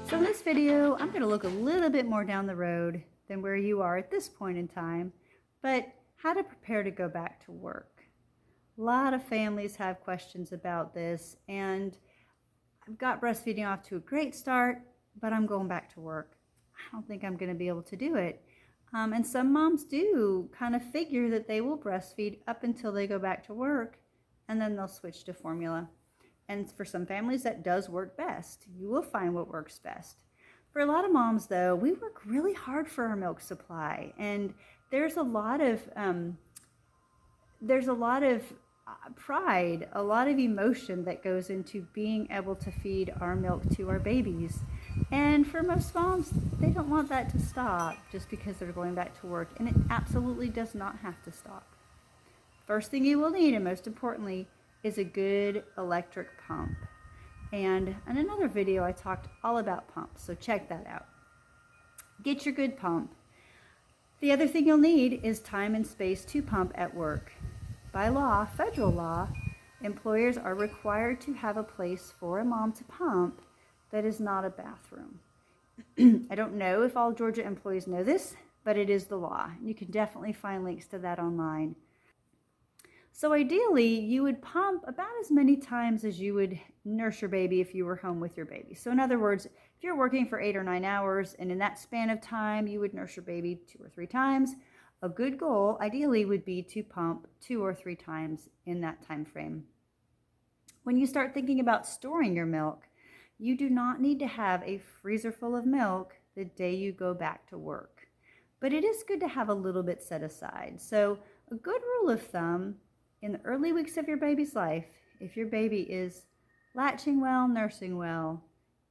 So in this video, I'm going to look a little bit more down the road than where you are at this point in time, but how to prepare to go back to work. A lot of families have questions about this, and I've got breastfeeding off to a great start, but I'm going back to work. I don't think I'm going to be able to do it. And some moms do kind of figure that they will breastfeed up until they go back to work, and then they'll switch to formula. And for some families, that does work best. You will find what works best. For a lot of moms, though, we work really hard for our milk supply, and there's a lot of pride, a lot of emotion that goes into being able to feed our milk to our babies. And for most moms, they don't want that to stop just because they're going back to work, and it absolutely does not have to stop. First thing you will need, and most importantly, is a good electric pump. And in another video, I talked all about pumps, so check that out. Get your good pump. The other thing you'll need is time and space to pump at work. By law, federal law, employers are required to have a place for a mom to pump that is not a bathroom. I don't know if all Georgia employees know this, but it is the law. You can definitely find links to that online. So ideally, you would pump about as many times as you would nurse your baby if you were home with your baby. So in other words, if you're working for 8 or 9 hours, and in that span of time, you would nurse your baby 2 or 3 times, a good goal, ideally, would be to pump 2 or 3 times in that time frame. When you start thinking about storing your milk, you do not need to have a freezer full of milk the day you go back to work. But it is good to have a little bit set aside. So a good rule of thumb, in the early weeks of your baby's life, if your baby is latching well, nursing well,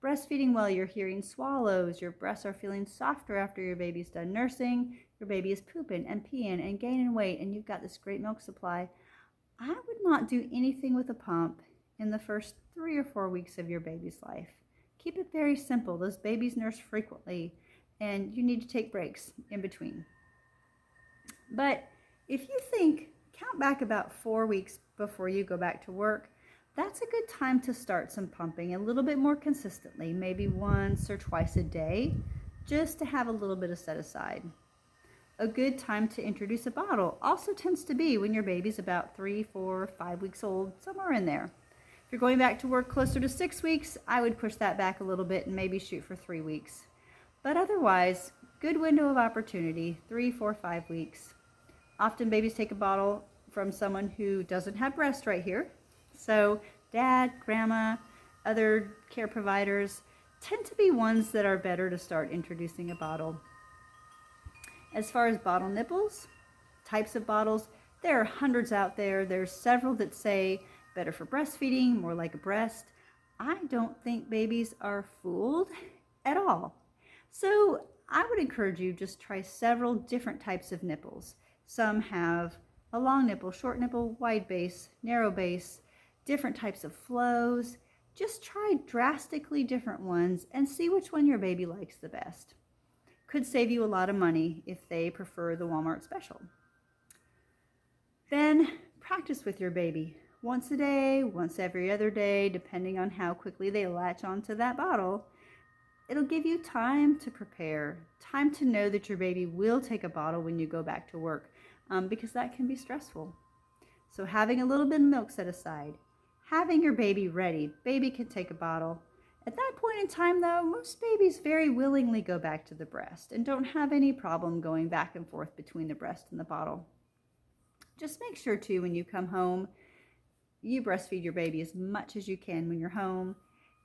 breastfeeding well, you're hearing swallows, your breasts are feeling softer after your baby's done nursing, your baby is pooping and peeing and gaining weight, and you've got this great milk supply, I would not do anything with a pump in the first 3 or 4 weeks of your baby's life. Keep it very simple. Those babies nurse frequently, and you need to take breaks in between. But if you think, count back about 4 weeks before you go back to work, that's a good time to start some pumping a little bit more consistently, maybe once or twice a day, just to have a little bit of set aside. A good time to introduce a bottle also tends to be when your baby's about 3, 4, 5 weeks old, somewhere in there. If you're going back to work closer to 6 weeks, I would push that back a little bit and maybe shoot for 3 weeks. But otherwise, good window of opportunity, 3, 4, 5 weeks. Often babies take a bottle from someone who doesn't have breast right here. So dad, grandma, other care providers tend to be ones that are better to start introducing a bottle. As far as bottle nipples, types of bottles, there are hundreds out there. There's several that say better for breastfeeding, more like a breast. I don't think babies are fooled at all. So I would encourage you just try several different types of nipples. Some have a long nipple, short nipple, wide base, narrow base, different types of flows. Just try drastically different ones and see which one your baby likes the best. Could save you a lot of money if they prefer the Walmart special. Then practice with your baby. Once a day, once every other day, depending on how quickly they latch onto that bottle. It'll give you time to prepare, time to know that your baby will take a bottle when you go back to work, because that can be stressful. So having a little bit of milk set aside, having your baby ready, baby can take a bottle. At that point in time, though, most babies very willingly go back to the breast and don't have any problem going back and forth between the breast and the bottle. Just make sure, too, when you come home, you breastfeed your baby as much as you can when you're home.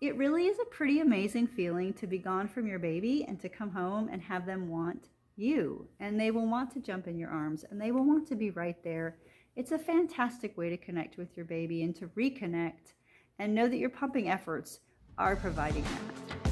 It really is a pretty amazing feeling to be gone from your baby and to come home and have them want you. And they will want to jump in your arms and they will want to be right there. It's a fantastic way to connect with your baby and to reconnect and know that your pumping efforts are providing that.